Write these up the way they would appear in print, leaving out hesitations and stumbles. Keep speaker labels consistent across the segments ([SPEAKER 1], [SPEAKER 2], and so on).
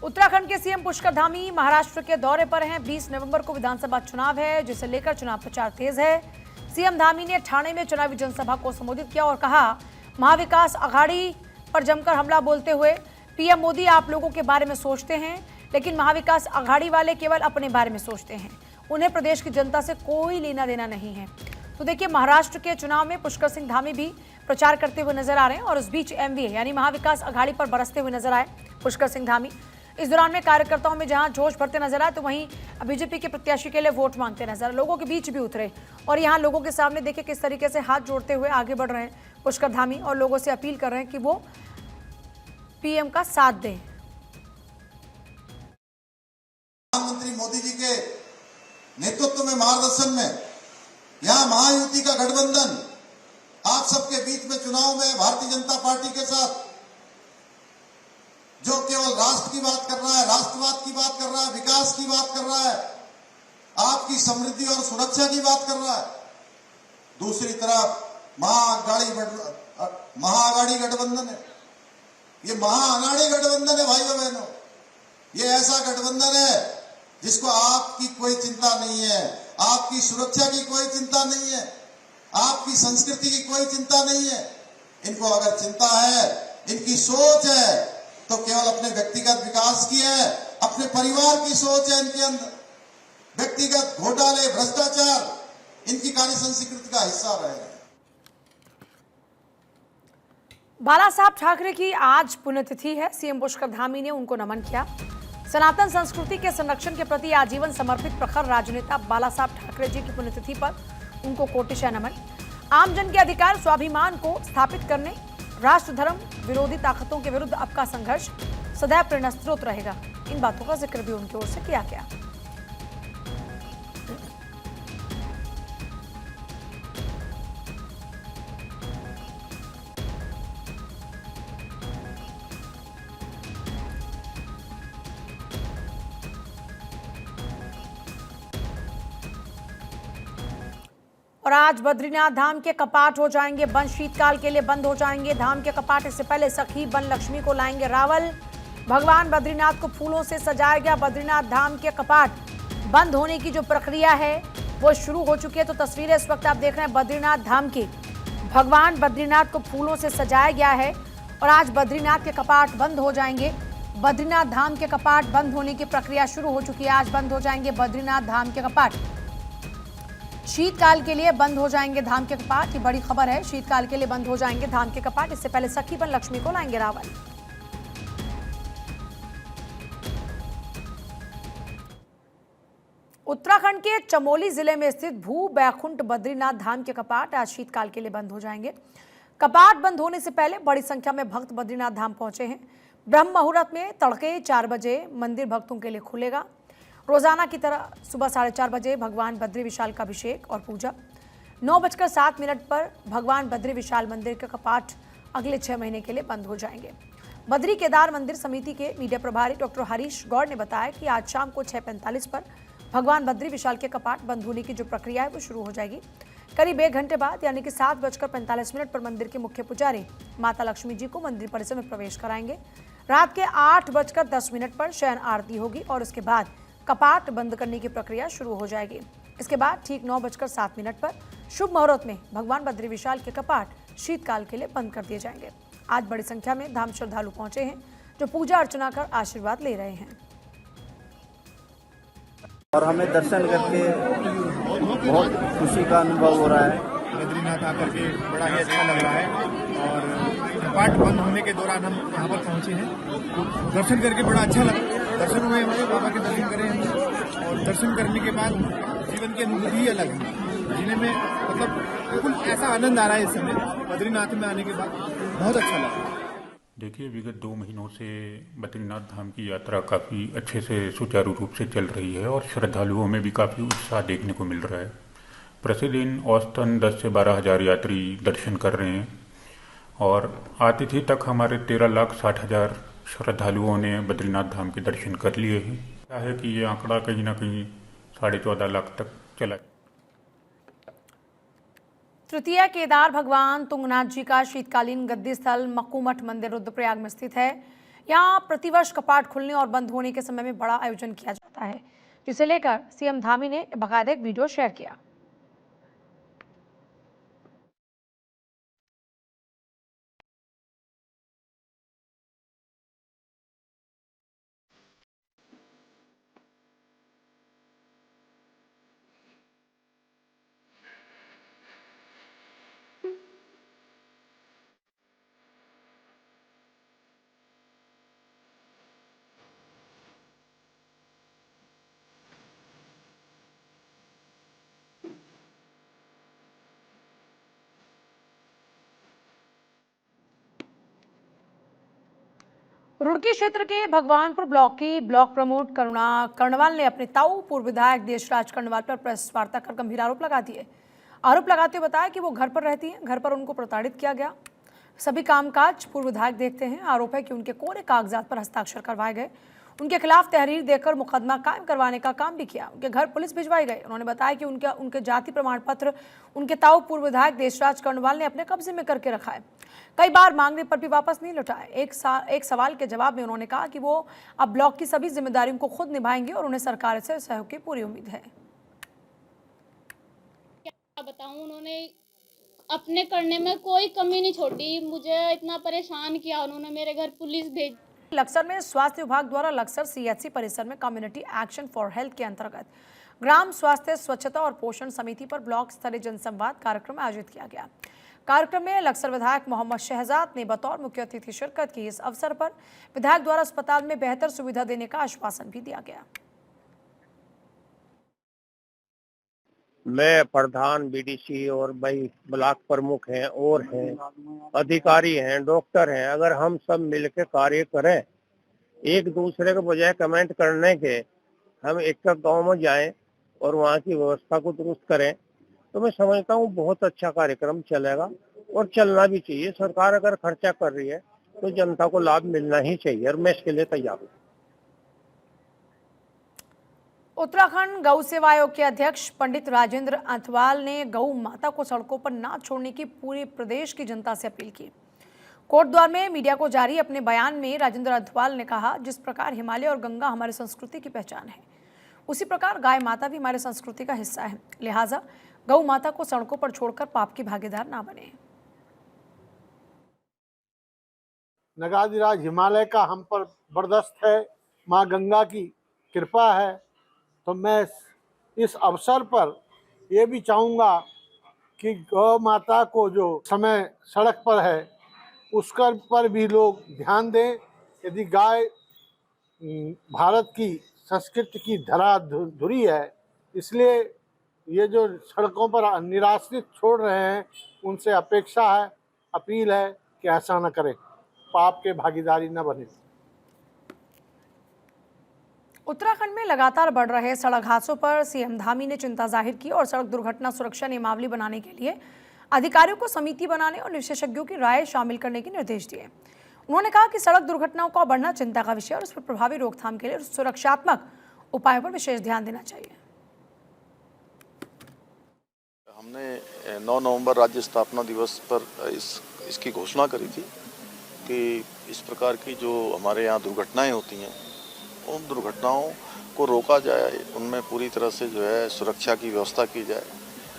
[SPEAKER 1] उत्तराखंड के सीएम पुष्कर धामी महाराष्ट्र के दौरे पर हैं। 20 नवंबर को विधानसभा चुनाव है, जिसे लेकर चुनाव प्रचार तेज है। सीएम धामी ने ठाणे में चुनावी जनसभा को संबोधित किया और कहा, महाविकास आघाड़ी पर जमकर हमला बोलते हुए, पीएम मोदी आप लोगों के बारे में सोचते हैं, लेकिन महाविकास आघाड़ी वाले केवल अपने बारे में सोचते हैं। उन्हें प्रदेश की जनता से कोई लेना देना नहीं है। तो देखिए, महाराष्ट्र के चुनाव में पुष्कर सिंह धामी भी प्रचार करते हुए नजर आ रहे हैं और उस बीच एमवीए यानी महाविकास आघाड़ी पर बरसते हुए नजर आए पुष्कर सिंह धामी। इस दौरान में कार्यकर्ताओं में जहां जोश भरते नजर आए, तो वहीं बीजेपी के प्रत्याशी के लिए वोट मांगते नजर लोगों के बीच भी उतरे और यहां लोगों के सामने देखिए किस तरीके से हाथ जोड़ते हुए आगे बढ़ रहे हैं पुष्कर धामी और लोगों से अपील कर रहे हैं कि वो पीएम का साथ दें।
[SPEAKER 2] प्रधानमंत्री मोदी जी के नेतृत्व में, मार्गदर्शन में यहां महायुति का गठबंधन आप सबके बीच में चुनाव में भारतीय जनता पार्टी के साथ जो केवल राष्ट्र की बात कर रहा है, राष्ट्रवाद की बात कर रहा है, विकास की बात कर रहा है, आपकी समृद्धि और सुरक्षा की बात कर रहा है। दूसरी तरफ महाअघाड़ी गठबंधन है। ये महाअघाड़ी गठबंधन है भाइयों बहनों। ये ऐसा गठबंधन है जिसको आपकी कोई चिंता नहीं है, आपकी सुरक्षा की कोई चिंता नहीं है, आपकी संस्कृति की कोई चिंता नहीं है। इनको अगर चिंता है, इनकी सोच है, तो केवल अपने व्यक्तिगत विकास की है, अपने परिवार की सोच है इनके अंदर। व्यक्तिगत घोटाले, भ्रष्टाचार इनकी कार्य संस्कृति का हिस्सा रहे हैं।
[SPEAKER 1] बाला साहब ठाकरे की आज पुण्यतिथि है। सीएम पुष्कर धामी ने उनको नमन किया। सनातन संस्कृति के संरक्षण के प्रति आजीवन समर्पित प्रखर राजनेता बाला साहब ठाकरे जी की पुण्यतिथि पर उनको कोटिशा नमन। आमजन के अधिकार स्वाभिमान को स्थापित करने, राष्ट्र धर्म विरोधी ताकतों के विरुद्ध आपका संघर्ष सदैव प्रेरणा स्रोत रहेगा। इन बातों का जिक्र भी उनकी ओर से किया गया। और आज बद्रीनाथ धाम के कपाट हो जाएंगे बंद, शीतकाल के लिए बंद हो जाएंगे धाम के कपाट। इससे पहले सखी बन लक्ष्मी को लाएंगे रावल। भगवान बद्रीनाथ को फूलों से सजाया गया। बद्रीनाथ धाम के कपाट बंद होने की जो प्रक्रिया है वो शुरू हो चुकी है। तो तस्वीरें इस वक्त आप देख रहे हैं बद्रीनाथ धाम की। भगवान बद्रीनाथ को फूलों से सजाया गया है और आज बद्रीनाथ के कपाट बंद हो जाएंगे। बद्रीनाथ धाम के कपाट बंद होने की प्रक्रिया शुरू हो चुकी है। आज बंद हो जाएंगे बद्रीनाथ धाम के कपाट। शीतकाल के लिए बंद हो जाएंगे धाम के कपाट। ये बड़ी खबर है, शीतकाल के लिए बंद हो जाएंगे धाम के कपाट। इससे पहले सखी बन लक्ष्मी को लाएंगे रावल। उत्तराखंड के चमोली जिले में स्थित भू बैकुंठ बद्रीनाथ धाम के कपाट आज शीतकाल के लिए बंद हो जाएंगे। कपाट बंद होने से पहले बड़ी संख्या में भक्त बद्रीनाथ धाम पहुंचे हैं। ब्रह्म मुहूर्त में तड़के 4 बजे मंदिर भक्तों के लिए खुलेगा। रोजाना की तरह सुबह 4:30 बजे भगवान बद्री विशाल का अभिषेक और पूजा। 9:07 पर भगवान बद्री विशाल मंदिर के कपाट अगले 6 महीने के लिए बंद हो जाएंगे। बद्री केदार मंदिर समिति के मीडिया प्रभारी डॉक्टर हरीश गौड़ ने बताया कि आज शाम को 6:45 पर भगवान बद्री विशाल के कपाट बंद होने की जो प्रक्रिया है वो शुरू हो जाएगी। करीब 1 घंटे बाद यानी कि 7:45 पर मंदिर के मुख्य पुजारी माता लक्ष्मी जी को मंदिर परिसर में प्रवेश कराएंगे। रात के 8:10 पर शयन आरती होगी और उसके बाद कपाट बंद करने की प्रक्रिया शुरू हो जाएगी। इसके बाद ठीक 9:07 पर शुभ मुहूर्त में भगवान बद्री विशाल के कपाट शीतकाल के लिए बंद कर दिए जाएंगे। आज बड़ी संख्या में धाम श्रद्धालु पहुंचे हैं जो पूजा अर्चना कर आशीर्वाद ले रहे हैं।
[SPEAKER 3] और हमें दर्शन करके बहुत खुशी का अनुभव हो रहा है।
[SPEAKER 4] बद्रीनाथ आकर के बड़ा ही अच्छा लग रहा है और कपाट बंद होने के दौरान हम यहाँ पर पहुँचे हैं। दर्शन करके बड़ा अच्छा लगा। दर्शन हुए हमारे बाबा के दर्शन करें हमने और दर्शन करने के बाद जीवन की अनुभूति ही अलग है। जीने में मतलब बिल्कुल ऐसा आनंद आ रहा है इस समय बद्रीनाथ में आने के बाद। बहुत अच्छा लगा।
[SPEAKER 5] देखिए, विगत 2 महीनों से बद्रीनाथ धाम की यात्रा काफ़ी अच्छे से सुचारू रूप से चल रही है और श्रद्धालुओं में भी काफ़ी उत्साह देखने को मिल रहा है। प्रतिदिन औसतन 10 से 12 हज़ार यात्री दर्शन कर रहे हैं और आतिथ्य तक हमारे 13,60,000 श्रद्धालुओं ने बद्रीनाथ धाम के दर्शन कर लिए हैं। क्या है कि ये आंकड़ा कहीं ना कहीं 14.5 लाख तक चला।
[SPEAKER 1] तृतीय केदार भगवान तुंगनाथ जी का शीतकालीन गद्दी स्थल मक्कूमठ मंदिर रुद्रप्रयाग में स्थित है। यहाँ प्रतिवर्ष कपाट खुलने और बंद होने के समय में बड़ा आयोजन किया जाता है, जिसे लेकर सीएम धामी ने बाकायदा एक वीडियो शेयर किया। रुड़की क्षेत्र के भगवानपुर ब्लॉक की ब्लॉक प्रमुख करुणा कर्णवाल ने अपने ताऊ पूर्व विधायक देशराज कर्णवाल पर प्रेस वार्ता कर गंभीर आरोप लगा दिए। आरोप लगाते हुए बताया कि वो घर पर रहती हैं, घर पर उनको प्रताड़ित किया गया, सभी कामकाज पूर्व विधायक देखते हैं। आरोप है कि उनके कोरे कागजात पर हस्ताक्षर करवाए गए, उनके खिलाफ तहरीर देकर मुकदमा कायम करवाने का काम भी किया, उनके घर पुलिस भिजवाई गई। उन्होंने बताया कि उनके जाति प्रमाण पत्र उनके ताऊ पूर्व विधायक देशराज कर्णवाल ने अपने कब्जे में करके रखा है, कई बार मांगने पर भी वापस नहीं लौटाए। एक सवाल के जवाब में उन्होंने कहा कि वो अब ब्लॉक की सभी जिम्मेदारियों को खुद निभाएंगे और उन्हें सरकार से सहयोग की पूरी उम्मीद है।
[SPEAKER 6] क्या बताऊं, उन्होंने अपने करने में कोई कमी नहीं छोड़ी, मुझे इतना परेशान किया। उन्होंने मेरे घर पुलिस भेज।
[SPEAKER 1] लक्सर में स्वास्थ्य विभाग द्वारा लक्सर सीएचसी परिसर में कम्युनिटी एक्शन फॉर हेल्थ के अंतर्गत ग्राम स्वास्थ्य स्वच्छता और पोषण समिति पर ब्लॉक स्तरीय जनसंवाद कार्यक्रम आयोजित किया गया। कार्यक्रम में लक्सर विधायक मोहम्मद शहजाद ने बतौर मुख्य अतिथि शिरकत की। इस अवसर पर विधायक द्वारा अस्पताल में बेहतर सुविधा देने का आश्वासन भी दिया गया।
[SPEAKER 7] मैं प्रधान बीडीसी और भाई ब्लॉक प्रमुख हैं और हैं अधिकारी हैं, डॉक्टर हैं, अगर हम सब मिलकर कार्य करें, एक दूसरे के बजाय कमेंट करने के हम एक गांव में जाएं और वहाँ की व्यवस्था को दुरुस्त करें, तो मैं समझता हूँ बहुत अच्छा कार्यक्रम चलेगा और चलना भी चाहिए। सरकार अगर खर्चा कर रही है तो जनता को लाभ मिलना ही चाहिए और मैं इसके लिए तैयार हूँ।
[SPEAKER 1] उत्तराखंड गौ सेवा आयोग के अध्यक्ष पंडित राजेंद्र अंथवाल ने गौ माता को सड़कों पर न छोड़ने की पूरे प्रदेश की जनता से अपील की। कोटद्वार में मीडिया को जारी अपने बयान में राजेंद्र अंथवाल ने कहा, जिस प्रकार हिमालय और गंगा हमारी संस्कृति की पहचान है, उसी प्रकार गाय माता भी हमारी संस्कृति का हिस्सा है। लिहाजा गौ माता को सड़कों पर छोड़कर पाप की भागीदार ना बने।
[SPEAKER 8] नगाधिराज हिमालय का हम पर बर्दाश्त है, माँ गंगा की कृपा है, तो मैं इस अवसर पर ये भी चाहूँगा कि गौ माता को जो समय सड़क पर है उसका पर भी लोग ध्यान दें। यदि गाय भारत की संस्कृति की धुरी है, इसलिए ये जो सड़कों पर निराश्रित छोड़ रहे हैं उनसे अपेक्षा है, अपील है कि ऐसा न करें, पाप के भागीदारी न बने।
[SPEAKER 1] उत्तराखंड में लगातार बढ़ रहे सड़क हादसों पर सीएम धामी ने चिंता जाहिर की और सड़क दुर्घटना सुरक्षा नियमावली बनाने के लिए अधिकारियों को समिति बनाने और विशेषज्ञों की राय शामिल करने के निर्देश दिए। उन्होंने कहा कि सड़क दुर्घटनाओं का बढ़ना चिंता का विषय और उस पर प्रभावी रोकथाम के लिए सुरक्षात्मक उपायों पर विशेष ध्यान देना चाहिए।
[SPEAKER 9] हमने 9 नवंबर राज्य स्थापना दिवस पर इसकी घोषणा करी थी कि इस प्रकार की जो हमारे यहाँ दुर्घटनाएं होती हैं उन दुर्घटनाओं को रोका जाए, उनमें पूरी तरह से जो है सुरक्षा की व्यवस्था की जाए।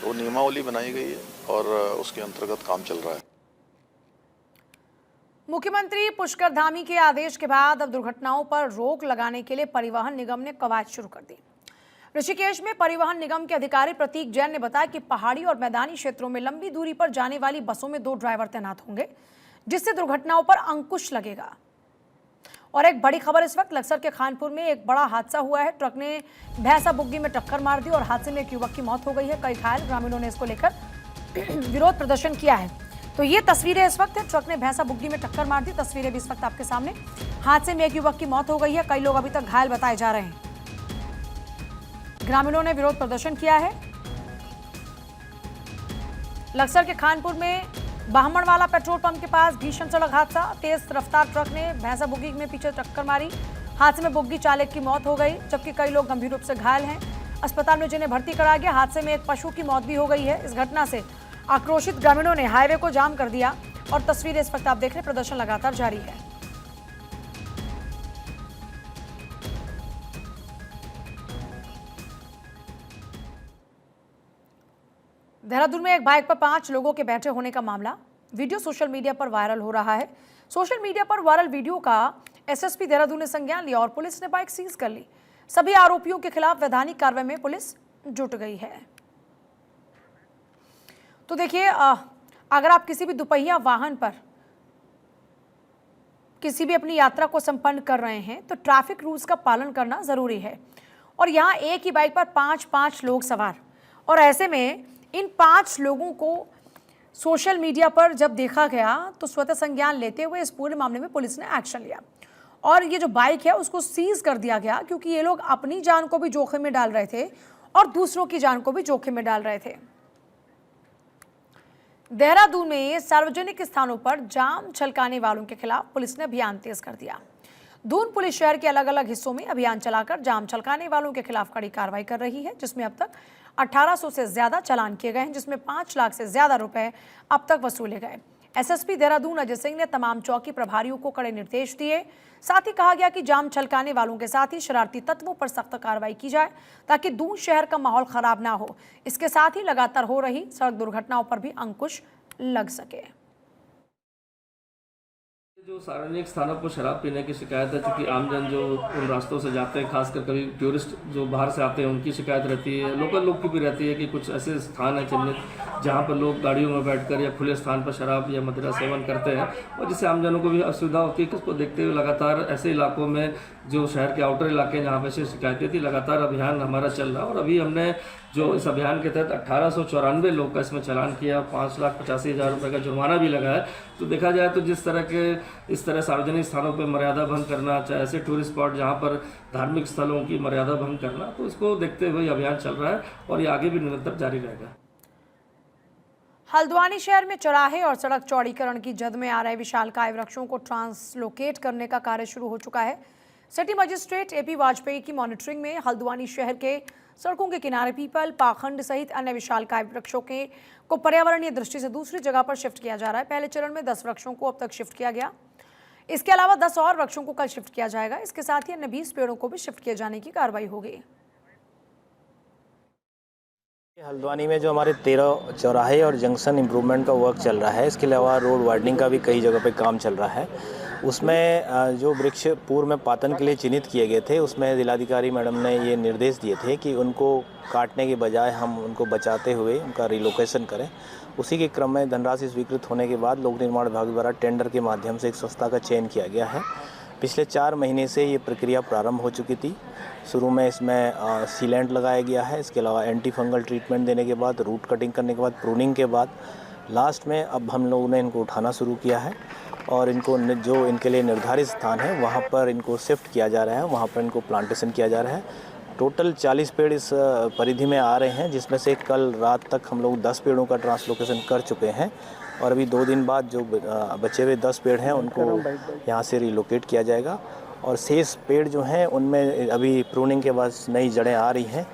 [SPEAKER 9] तो नियमावली बनाई गई है और उसके अंतर्गत काम चल रहा है।
[SPEAKER 1] मुख्यमंत्री पुष्कर धामी के आदेश के बाद अब दुर्घटनाओं पर रोक लगाने के लिए परिवहन निगम ने कवायद शुरू कर दी। ऋषिकेश में परिवहन निगम के अधिकारी प्रतीक जैन ने बताया कि पहाड़ी और मैदानी क्षेत्रों में लंबी दूरी पर जाने वाली बसों में 2 ड्राइवर तैनात होंगे, जिससे दुर्घटनाओं पर अंकुश लगेगा। और एक बड़ी खबर इस वक्त लक्सर के खानपुर में एक बड़ा हादसा हुआ है। ट्रक ने भैंसा बुग्गी में टक्कर मार दी और हादसे में एक युवक की मौत हो गई है, कई घायल। ग्रामीणों ने इसको लेकर विरोध प्रदर्शन किया है। तो ये तस्वीरें इस वक्त है, ट्रक ने भैंसा बुग्गी में टक्कर मार दी। तस्वीरें भी इस वक्त आपके सामने। हादसे में एक युवक की मौत हो गई है, कई लोग अभी तक घायल बताए जा रहे हैं। ग्रामीणों ने विरोध प्रदर्शन किया है। लक्सर के खानपुर में बाहमणवाला पेट्रोल पंप के पास भीषण सड़क हादसा। तेज रफ्तार ट्रक ने भैंसा बुग्गी में पीछे टक्कर मारी। हादसे में बुग्गी चालक की मौत हो गई, जबकि कई लोग गंभीर रूप से घायल हैं। अस्पताल में जिन्हें भर्ती कराया गया। हादसे में एक पशु की मौत भी हो गई है। इस घटना से आक्रोशित ग्रामीणों ने हाईवे को जाम कर दिया और तस्वीरें इस वक्त आप देख रहे हैं, प्रदर्शन लगातार जारी है। देहरादून में एक बाइक पर 5 लोगों के बैठे होने का मामला, वीडियो सोशल मीडिया पर वायरल हो रहा है। सोशल मीडिया पर वायरल वीडियो का एसएसपी देहरादून ने संज्ञान लिया और पुलिस ने बाइक सीज कर ली। सभी आरोपियों के खिलाफ वैधानिक कार्रवाई में पुलिस जुट गई है। तो देखिए, अगर आप किसी भी दुपहिया वाहन पर किसी भी अपनी यात्रा को संपन्न कर रहे हैं तो ट्रैफिक रूल्स का पालन करना जरूरी है। और यहाँ एक ही बाइक पर 5 लोग सवार, और ऐसे में इन 5 लोगों को सोशल मीडिया पर जब देखा गया तो स्वतः संज्ञान लेते हुए इस पूरे मामले में पुलिस ने एक्शन लिया और ये जो बाइक है उसको सीज कर दिया गया, क्योंकि ये लोग अपनी जान को भी जोखिम में डाल रहे थे और दूसरों की जान को भी जोखिम में डाल रहे थे। देहरादून में सार्वजनिक स्थानों पर जाम छलकाने वालों के खिलाफ पुलिस ने अभियान तेज कर दिया। दून पुलिस शहर के अलग अलग हिस्सों में अभियान चलाकर जाम छलकाने वालों के खिलाफ कड़ी कार्रवाई कर रही है, जिसमें अब तक 1800 से ज्यादा चालान किए गए हैं, जिसमें 5 लाख से ज्यादा रुपए अब तक वसूले गए। एसएसपी देहरादून अजय सिंह ने तमाम चौकी प्रभारियों को कड़े निर्देश दिए। साथ ही कहा गया कि जाम छलकाने वालों के साथ ही शरारती तत्वों पर सख्त कार्रवाई की जाए ताकि दून शहर का माहौल खराब ना हो। इसके साथ ही लगातार हो रही सड़क दुर्घटनाओं पर भी अंकुश लग सके।
[SPEAKER 10] जो सार्वजनिक स्थानों पर शराब पीने की शिकायत है, चूँकि आमजन जो उन रास्तों से जाते हैं, खासकर कभी टूरिस्ट जो बाहर से आते हैं उनकी शिकायत रहती है, लोकल लोग की भी रहती है कि कुछ ऐसे स्थान हैं चिन्हित जहाँ पर लोग गाड़ियों में बैठकर या खुले स्थान पर शराब या मदिरा सेवन करते हैं और जिससे आमजनों को भी असुविधा होती है। इसको देखते हुए लगातार ऐसे इलाकों में जो शहर के आउटर इलाके जहाँ पर से शिकायतें थी, लगातार अभियान हमारा चल रहा है और अभी हमने जो इस अभियान के तहत 1894 लोग का इसमें चालान किया, 5,85,000 रुपये का जुर्माना भी लगा है। तो देखा जाए तो इस तरह सार्वजनिक स्थानों पर मर्यादा भंग करना, चाहे ऐसे टूरिस्ट स्पॉट जहाँ पर धार्मिक स्थलों की मर्यादा भंग करना, तो इसको देखते हुए अभियान चल रहा है और ये आगे भी निरंतर जारी रहेगा।
[SPEAKER 1] हल्द्वानी शहर में चौराहे और सड़क चौड़ीकरण की जद में आ रहे विशालकाय वृक्षों को ट्रांसलोकेट करने का कार्य शुरू हो चुका है। सिटी मजिस्ट्रेट एपी वाजपेयी की मॉनिटरिंग में हल्द्वानी शहर के सड़कों के किनारे पीपल, पाखंड सहित अन्य विशालकाय वृक्षों को पर्यावरणीय दृष्टि से दूसरी जगह पर शिफ्ट किया जा रहा है। पहले चरण में 10 वृक्षों को अब तक शिफ्ट किया गया। इसके अलावा 10 और वृक्षों को कल शिफ्ट किया जाएगा। इसके साथ ही अन्य 20 पेड़ों को भी शिफ्ट किए जाने की कार्रवाई होगी।
[SPEAKER 11] हल्द्वानी में जो हमारे 13 चौराहे और जंक्शन इम्प्रूवमेंट का वर्क चल रहा है, इसके अलावा रोड वाइडनिंग का भी कई जगह पे काम चल रहा है। उसमें जो वृक्ष पूर्व में पातन के लिए चिन्हित किए गए थे, उसमें जिलाधिकारी मैडम ने ये निर्देश दिए थे कि उनको काटने के बजाय हम उनको बचाते हुए उनका रिलोकेशन करें। उसी के क्रम में धनराशि स्वीकृत होने के बाद लोक निर्माण विभाग द्वारा टेंडर के माध्यम से एक संस्था का चयन किया गया है। पिछले 4 महीने से ये प्रक्रिया प्रारंभ हो चुकी थी। शुरू में इसमें सीलेंट लगाया गया है, इसके अलावा एंटी फंगल ट्रीटमेंट देने के बाद, रूट कटिंग करने के बाद, प्रूनिंग के बाद लास्ट में अब हम लोगों ने इनको उठाना शुरू किया है और इनको जो इनके लिए निर्धारित स्थान है वहाँ पर इनको शिफ्ट किया जा रहा है, वहाँ पर इनको प्लांटेशन किया जा रहा है। टोटल 40 पेड़ इस परिधि में आ रहे हैं, जिसमें से कल रात तक हम लोग 10 पेड़ों का ट्रांसलोकेशन कर चुके हैं और अभी 2 दिन बाद जो बचे हुए 10 पेड़ हैं उनको यहाँ से रिलोकेट किया जाएगा और शेष पेड़ जो हैं उनमें अभी प्रूनिंग के बाद नई जड़ें आ रही हैं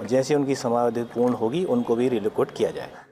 [SPEAKER 11] और जैसे उनकी समयावधि पूर्ण होगी उनको भी रिलोकेट किया जाएगा।